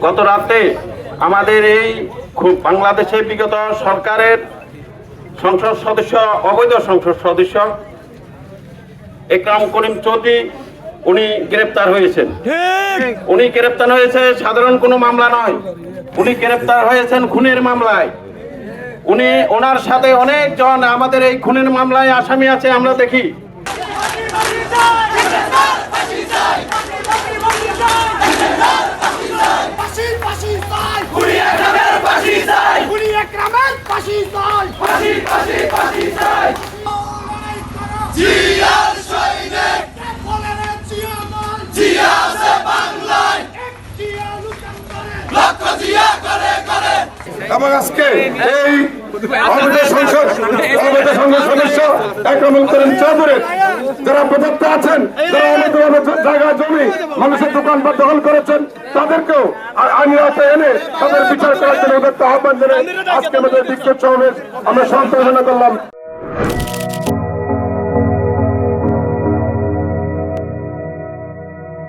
গত রাতে আমাদের এই বাংলাদেশে বিগত সরকারের সংসদ সদস্য, অবৈধ সংসদ সদস্য একরাম করিম চৌধুরী উনি গ্রেপ্তার হয়েছেন। উনি গ্রেপ্তার হয়েছে সাধারণ কোনো মামলা নয়, উনি গ্রেপ্তার হয়েছেন খুনের মামলায়। ওনার সাথে অনেকজন আমাদের এই খুনের মামলায় আসামি আছে। আমরা দেখি এবং আজকে এই অবৈধ সংসদ সদস্য একরাম করিম চৌধুরী যারা প্রদত্ত আছেন, যারা অবৈধভাবে জায়গা জমি মানুষের দোকানপাট দখল করেছেন, তাদেরকেও আইনের আওতায় এনে তাদের বিচার করার জন্য ওদেরকে আহ্বান জানিয়ে আজকে আমাদের বিক্ষোভ সমাবেশ আমরা সমাপন করলাম।